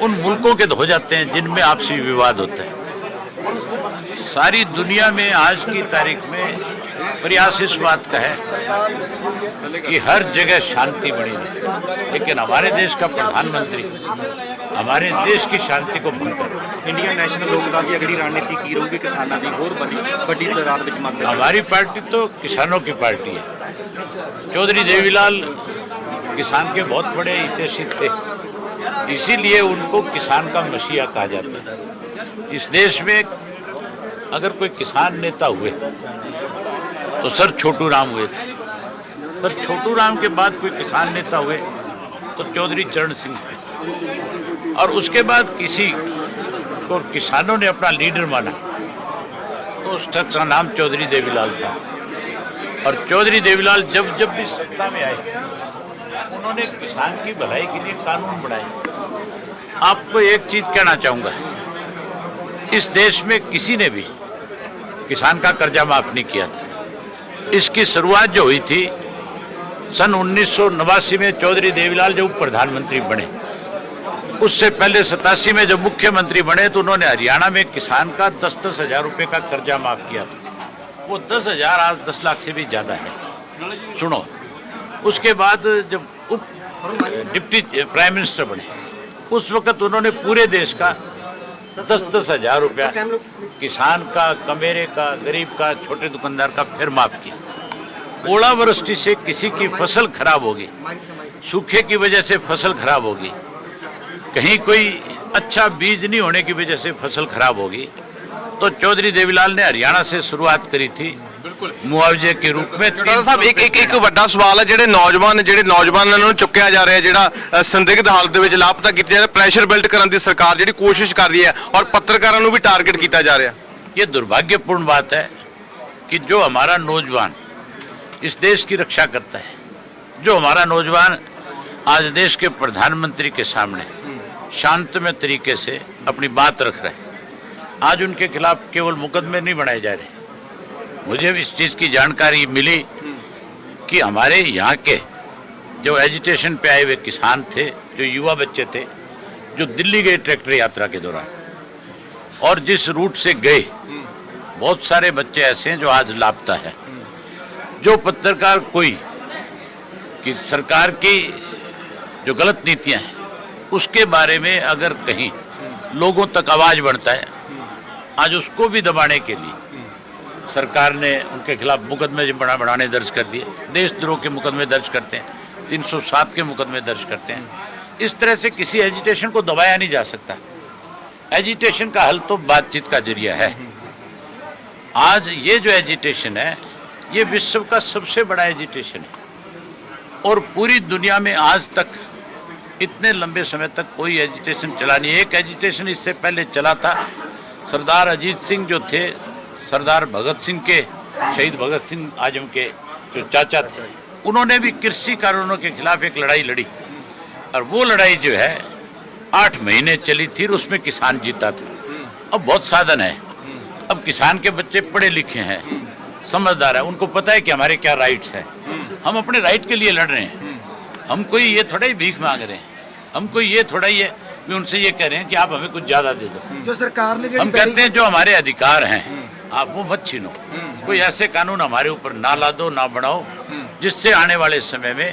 उन मुल्कों के हो जाते हैं जिनमें आपसी विवाद होता है। सारी दुनिया में आज की तारीख में प्रयास इस बात का है कि हर जगह शांति बनी रहे, लेकिन हमारे देश का प्रधानमंत्री हमारे देश की शांति को भंग कर। इंडियन नेशनल लोकदल की अगली रणनीति की रहूगी किसानों की होर बड़ी तादाद में मत। हमारी पार्टी तो किसानों की पार्टी है। चौधरी देवीलाल किसान के बहुत बड़े हितैषी थे, इसीलिए उनको किसान का मसीहा कहा जाता है। इस देश में अगर कोई किसान नेता हुए तो सर छोटू राम हुए थे। सर छोटू राम के बाद कोई किसान नेता हुए तो चौधरी चरण सिंह थे, और उसके बाद किसी को किसानों ने अपना लीडर माना तो उस शख्स का नाम चौधरी देवीलाल था। और चौधरी देवीलाल जब जब भी सत्ता में आए उन्होंने किसान की भलाई के लिए कानून बनाए। आपको एक चीज कहना चाहूंगा, इस देश में किसी ने भी किसान का कर्जा माफ नहीं किया था। इसकी शुरुआत जो हुई थी सन 1989 में चौधरी देवीलाल जब प्रधानमंत्री बने, उससे पहले 87 में जब मुख्यमंत्री बने तो उन्होंने हरियाणा में किसान का 10-10 हजार रुपये का कर्जा माफ किया था। वो 10 हजार आज 10 लाख से भी ज्यादा है। सुनो, उसके बाद जब उप डिप्टी प्राइम मिनिस्टर बने उस वक्त उन्होंने पूरे देश का 10-10 हजार रुपया किसान का, कमेरे का, गरीब का, छोटे दुकानदार का फिर माफ किया। ओलावृष्टि से किसी की फसल खराब होगी, सूखे की वजह से फसल खराब होगी, कहीं कोई अच्छा बीज नहीं होने की वजह से फसल खराब होगी, तो चौधरी देवीलाल ने हरियाणा से शुरुआत करी थी मुआवजे के रूप में। साहब एक ਵੱਡਾ ਸਵਾਲ ਹੈ, ਜਿਹੜੇ ਨੌਜਵਾਨਾਂ ਨੂੰ ਚੁੱਕਿਆ ਜਾ ਰਿਹਾ, ਜਿਹੜਾ ਸੰदिग्ध ਹਾਲਤ ਦੇ ਵਿੱਚ ਲਾਪਤਾ ਕੀਤਾ ਜਾ ਰਿਹਾ, ਪ੍ਰੈਸ਼ਰ ਬਿਲਡ ਕਰਨ ਦੀ ਸਰਕਾਰ ਜਿਹੜੀ ਕੋਸ਼ਿਸ਼ ਕਰ ਰਹੀ ਹੈ और पत्रकारों ਨੂੰ भी टारगेट ਕੀਤਾ जा ਰਿਹਾ। ये दुर्भाग्यपूर्ण बात है कि जो हमारा नौजवान इस देश की रक्षा करता है, जो हमारा नौजवान आज देश के प्रधानमंत्री के सामने शांतमय तरीके से अपनी बात रख रहे हैं, आज उनके खिलाफ केवल मुकदमे नहीं बनाए जा रहे। मुझे भी इस चीज़ की जानकारी मिली कि हमारे यहाँ के जो एजिटेशन पे आए हुए किसान थे, जो युवा बच्चे थे, जो दिल्ली गए ट्रैक्टर यात्रा के दौरान, और जिस रूट से गए, बहुत सारे बच्चे ऐसे हैं जो आज लापता है। जो पत्रकार कोई कि सरकार की जो गलत नीतियां हैं उसके बारे में अगर कहीं लोगों तक आवाज बढ़ता है, आज उसको भी दबाने के लिए सरकार ने उनके खिलाफ मुकदमे बढ़ाने दर्ज कर दिए, देशद्रोह के मुकदमे दर्ज करते हैं, 307 के मुकदमे दर्ज करते हैं। इस तरह से किसी एजिटेशन को दबाया नहीं जा सकता। एजिटेशन का हल तो बातचीत का जरिया है। आज ये जो एजिटेशन है ये विश्व का सबसे बड़ा एजिटेशन है, और पूरी दुनिया में आज तक इतने लंबे समय तक कोई एजिटेशन चला नहीं। एक एजिटेशन इससे पहले चला था, सरदार अजीत सिंह जो थे, सरदार भगत सिंह के, शहीद भगत सिंह आजम के जो चाचा थे, उन्होंने भी कृषि कानूनों के खिलाफ एक लड़ाई लड़ी, और वो लड़ाई जो है 8 महीने चली थी, और उसमें किसान जीता था। अब बहुत साधन है, अब किसान के बच्चे पढ़े लिखे हैं, समझदार है, उनको पता है कि हमारे क्या राइट्स हैं। हम अपने राइट के लिए लड़ रहे हैं। हम कोई ये थोड़ा ही भीख मांग रहे हैं, हम कोई ये थोड़ा ही है कि उनसे ये कह रहे हैं कि आप हमें कुछ ज्यादा दे दो। जो सरकार ने हम कहते हैं जो हमारे अधिकार हैं आप वो मत छीनो। कोई ऐसे कानून हमारे ऊपर ना ला दो, ना बनाओ जिससे आने वाले समय में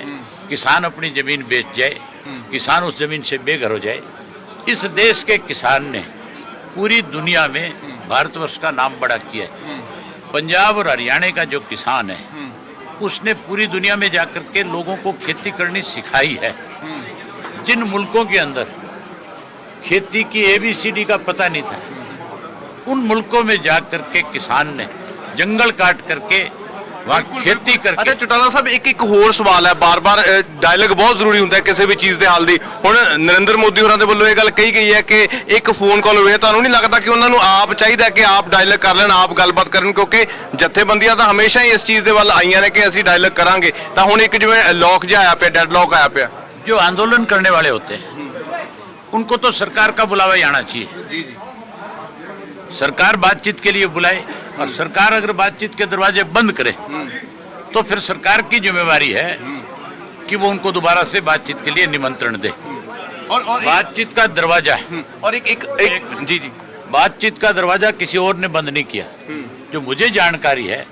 किसान अपनी जमीन बेच जाए, किसान उस जमीन से बेघर हो जाए। इस देश के किसान ने पूरी दुनिया में भारतवर्ष का नाम बड़ा किया है। पंजाब और हरियाणा का जो किसान है उसने पूरी दुनिया में जाकर के लोगों को खेती करनी सिखाई है। जिन मुल्कों के अंदर खेती की ABCD का पता नहीं था, उन मुल्कों में जाकर के किसान ने जंगल काट करके वहाँ खेती करके। अच्छा चौटाला साहब एक होर सवाल है, बार-बार डायलॉग बहुत ਜ਼ਰੂਰੀ ਹੁੰਦਾ ਹੈ ਕਿਸੇ ਵੀ ਚੀਜ਼ ਦੇ ਹੱਲ ਦੀ। ਹੁਣ ਨਰਿੰਦਰ ਮੋਦੀ ਹੋਰਾਂ ਦੇ ਵੱਲੋਂ ਇਹ ਗੱਲ ਕਹੀ ਗਈ ਹੈ ਕਿ ਇੱਕ ਫੋਨ ਕਾਲ ਹੋਵੇ, ਤੁਹਾਨੂੰ ਨਹੀਂ ਲੱਗਦਾ ਕਿ ਉਹਨਾਂ ਨੂੰ ਆਪ ਚਾਹੀਦਾ ਕਿ ਆਪ ਡਾਇਲੌਗ ਕਰ ਲੈਣ, ਆਪ ਗੱਲਬਾਤ ਕਰਨ, ਕਿਉਂਕਿ ਜਥੇਬੰਦੀਆਂ ਤਾਂ ਹਮੇਸ਼ਾ ਹੀ ਇਸ ਚੀਜ਼ ਦੇ ਵੱਲ ਆਈਆਂ ਨੇ ਕਿ ਅਸੀਂ ਡਾਇਲੌਗ ਕਰਾਂਗੇ, ਤਾਂ ਹੁਣ ਇੱਕ ਜਿਵੇਂ ਲੌਕ ਜਿਹਾ ਆਇਆ ਪਿਆ, ਡੈਡਲੌਕ ਆਇਆ ਪਿਆ। जो आंदोलन करने वाले होते हैं उनको तो सरकार का बुलावा ही आना चाहिए। जी। सरकार बातचीत के लिए बुलाए, और सरकार अगर बातचीत के दरवाजे बंद करे तो फिर सरकार की जिम्मेवारी है कि वो उनको दोबारा से बातचीत के लिए निमंत्रण दे। और बातचीत का दरवाजा और एक जी जी बातचीत का दरवाजा किसी और ने बंद नहीं किया। जो मुझे जानकारी है,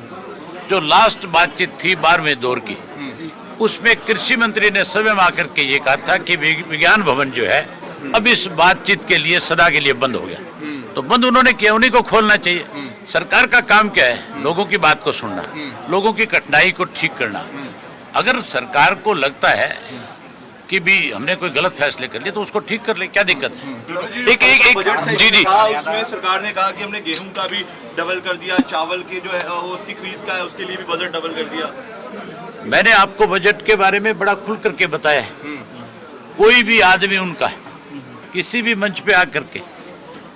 जो लास्ट बातचीत थी 12वें दौर की, उसमें कृषि मंत्री ने सभा में आकर के ये कहा था कि विज्ञान भवन जो है अब इस बातचीत के लिए सदा के लिए बंद हो गया। तो बंद उन्होंने किया, उन्हीं को खोलना चाहिए। सरकार का काम क्या है? लोगों की बात को सुनना, लोगों की कठिनाई को ठीक करना। अगर सरकार को लगता है कि भी हमने कोई गलत फैसले कर लिए तो उसको ठीक कर ले, क्या दिक्कत है? एक जी जी उसमें सरकार ने कहा कि हमने गेहूं का भी डबल कर दिया, चावल के जो है उसकी खरीद का है उसके लिए भी बजट डबल कर दिया। मैंने आपको बजट के बारे में बड़ा खुल करके बताया है। कोई भी आदमी उनका किसी भी मंच पे आकर के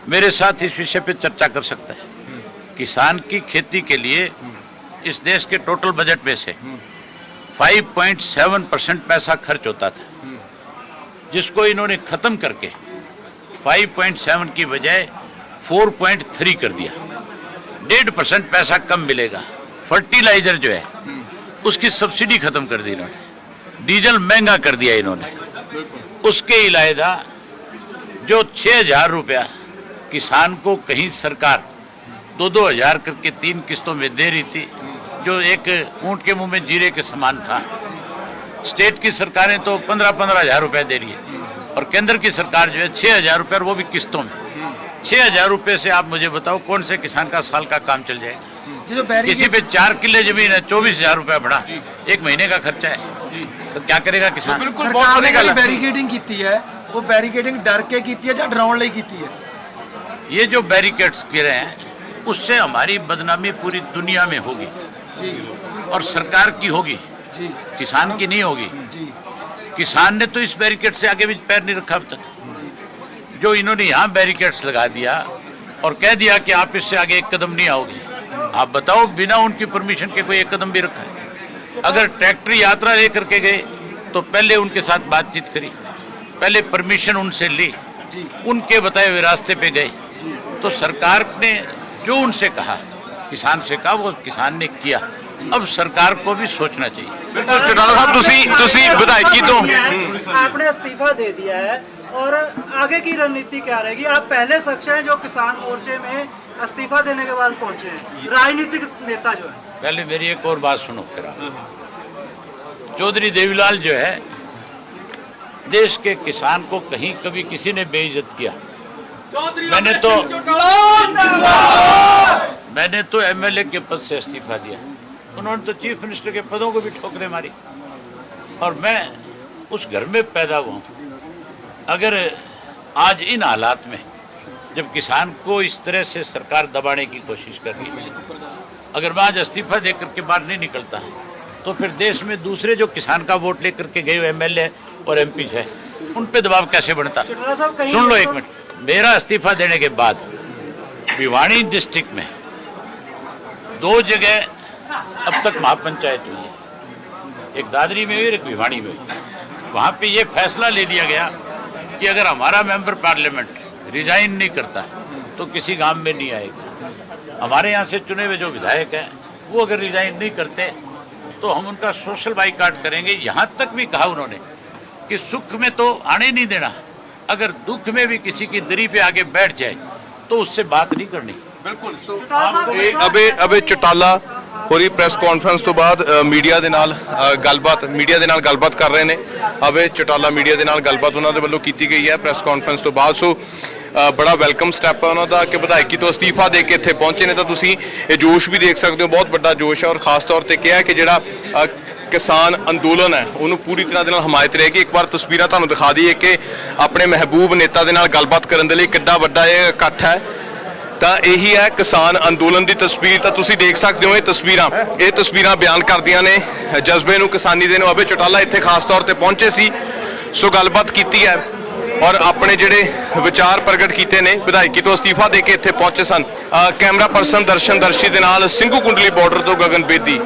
मेरे साथ इस विषय पे चर्चा कर सकता है। किसान की खेती के लिए इस देश के टोटल बजट में से 5.7% पैसा खर्च होता था, जिसको इन्होंने खत्म करके 5.7 की बजाय 4.3 कर दिया। 1.5% पैसा कम मिलेगा। फर्टिलाइजर जो है उसकी सब्सिडी खत्म कर दी इन्होंने, डीजल महंगा कर दिया इन्होंने। उसके अलावा जो 6,000 रुपया किसान को कहीं सरकार 2-2 हजार करके 3 किस्तों में दे रही थी, जो एक ऊंट के मुंह में जीरे के समान था। स्टेट की सरकारें तो 15-15 हजार रुपया दे रही है और केंद्र की सरकार जो है 6,000 रुपया, और वो भी किस्तों में। 6,000 रुपये से आप मुझे बताओ कौन से किसान का साल का काम चल जाएगा? किसी पे 4 किले जमीन है, 24,000 रुपया बढ़ा, 1 महीने का खर्चा है। तो क्या करेगा किसान? बिल्कुल बहुत बड़ी गल है। बैरिकेडिंग की है, वो बैरिकेडिंग डर के की है या डराउन ਲਈ की है? ये जो बैरिकेड्स गिरे हैं उससे हमारी बदनामी पूरी दुनिया में होगी जी और सरकार की होगी, जी किसान की नहीं होगी। जी किसान ने तो इस बैरिकेड से आगे भी पैर नहीं रखा अब तक। जो इन्होंने यहाँ बैरिकेड्स लगा दिया और कह दिया कि आप इससे आगे एक कदम नहीं आओगे। आप बताओ, बिना उनकी परमिशन के कोई एक कदम भी रखा है? अगर ट्रैक्टर यात्रा लेकर के गए तो पहले उनके साथ बातचीत करी, पहले परमिशन उनसे ली, उनके बताए हुए रास्ते पे गए। तो सरकार ने जो उनसे कहा, किसान से कहा, वो किसान ने किया। अब सरकार को भी सोचना चाहिए। बिल्कुल चौटाला साहब, ਤੁਸੀਂ ਵਿਧਾਇਕੀ ਤੋਂ आपने इस्तीफा दे दिया है और आगे की रणनीति क्या रहेगी? आप पहले शख्स हैं जो किसान मोर्चे में इस्तीफा देने के बाद पहुंचे हैं, राजनीतिक नेता जो है। पहले मेरी एक और बात सुनो फिर आप। चौधरी देवीलाल जो है, देश के किसान को कहीं कभी किसी ने बेइज्जत किया? मैंने तो एमएलए के पद से इस्तीफा दिया, उन्होंने तो चीफ मिनिस्टर के पदों को भी ठोकरें मारी। और मैं उस घर में पैदा हुआ हूँ। अगर आज इन हालात में जब किसान को इस तरह से सरकार दबाने की कोशिश कर रही है, अगर मैं आज इस्तीफा देकर के बाहर नहीं निकलता तो फिर देश में दूसरे जो किसान का वोट लेकर के गए एमएलए और एमपी है, उन पे दबाव कैसे बढ़ता? सुन लो एक मिनट। मेरा इस्तीफा देने के बाद भिवानी डिस्ट्रिक्ट में 2 जगह अब तक महापंचायत हुई है, एक दादरी में हुई और एक भिवानी में हुई। वहाँ पे ये फैसला ले लिया गया कि अगर हमारा मेंबर पार्लियामेंट रिजाइन नहीं करता तो किसी गांव में नहीं आएगा। हमारे यहाँ से चुने हुए जो विधायक हैं वो अगर रिजाइन नहीं करते तो हम उनका सोशल बाइकाट करेंगे। यहाँ तक भी कहा उन्होंने कि सुख में तो आने नहीं देना, अगर दुख में भी किसी की दरी पे आगे बैठ जाए तो उससे बात नहीं करनी। ਬਿਲਕੁਲ ਅਬੇ ਚੌਟਾਲਾ ਹੋਰੀ ਪ੍ਰੈਸ ਕਾਨਫਰੰਸ ਤੋਂ ਬਾਅਦ ਮੀਡੀਆ ਦੇ ਨਾਲ ਗੱਲਬਾਤ ਕਰ ਰਹੇ ਨੇ। ਅਬੇ ਚੌਟਾਲਾ ਮੀਡੀਆ ਦੇ ਨਾਲ ਗੱਲਬਾਤ ਉਹਨਾਂ ਦੇ ਵੱਲੋਂ ਕੀਤੀ ਗਈ ਹੈ ਪ੍ਰੈਸ ਕਾਨਫਰੰਸ ਤੋਂ ਬਾਅਦ। ਸੋ ਬੜਾ ਵੈਲਕਮ ਸਟੈਪ ਹੈ ਉਹਨਾਂ ਦਾ ਕਿ ਵਿਧਾਇਕੀ ਤੋਂ ਅਸਤੀਫਾ ਦੇ ਕੇ ਇੱਥੇ ਪਹੁੰਚੇ ਨੇ। ਤਾਂ ਤੁਸੀਂ ਇਹ ਜੋਸ਼ ਵੀ ਦੇਖ ਸਕਦੇ ਹੋ, ਬਹੁਤ ਵੱਡਾ ਜੋਸ਼ ਹੈ। ਔਰ ਖਾਸ ਤੌਰ ਤੇ ਕਿਹਾ ਕਿ ਜਿਹੜਾ ਕਿਸਾਨ ਅੰਦੋਲਨ ਹੈ ਉਹਨੂੰ ਪੂਰੀ ਤਰ੍ਹਾਂ ਦੇ ਨਾਲ ਹਮਾਇਤ ਰਹੇਗੀ। ਇੱਕ ਵਾਰ ਤਸਵੀਰਾਂ ਤੁਹਾਨੂੰ ਦਿਖਾ ਦਈਏ ਕਿ ਆਪਣੇ ਮਹਿਬੂਬ ਨੇਤਾ ਦੇ ਨਾਲ ਗੱਲਬਾਤ ਕਰਨ ਦੇ ਲਈ ਕਿੱਡਾ ਵੱਡਾ ਇਹ ਇਕੱਠ ਹੈ। ਤਾਂ ਇਹੀ ਹੈ ਕਿਸਾਨ ਅੰਦੋਲਨ ਦੀ ਤਸਵੀਰ। ਤਾਂ ਤੁਸੀਂ ਦੇਖ ਸਕਦੇ ਹੋ ਇਹ ਤਸਵੀਰਾਂ ਬਿਆਨ ਕਰਦੀਆਂ ਨੇ ਜਜ਼ਬੇ ਨੂੰ, ਕਿਸਾਨੀ ਦੇ ਨੂੰ। ਅਬੇ ਚੌਟਾਲਾ ਇੱਥੇ ਖਾਸ ਤੌਰ ਤੇ ਪਹੁੰਚੇ ਸੀ, ਸੋ ਗੱਲਬਾਤ ਕੀਤੀ ਹੈ ਔਰ ਆਪਣੇ ਜਿਹੜੇ ਵਿਚਾਰ ਪ੍ਰਗਟ ਕੀਤੇ ਨੇ। ਵਿਧਾਇਕੀ ਤੋਂ ਅਸਤੀਫਾ ਦੇ ਕੇ ਇੱਥੇ ਪਹੁੰਚੇ ਸਨ। ਕੈਮਰਾ ਪਰਸਨ ਦਰਸ਼ਨ ਦਰਸ਼ੀ ਦੇ ਨਾਲ ਸਿੰਘੂ ਕੁੰਡਲੀ ਬਾਰਡਰ ਤੋਂ ਗਗਨ ਬੇਦੀ।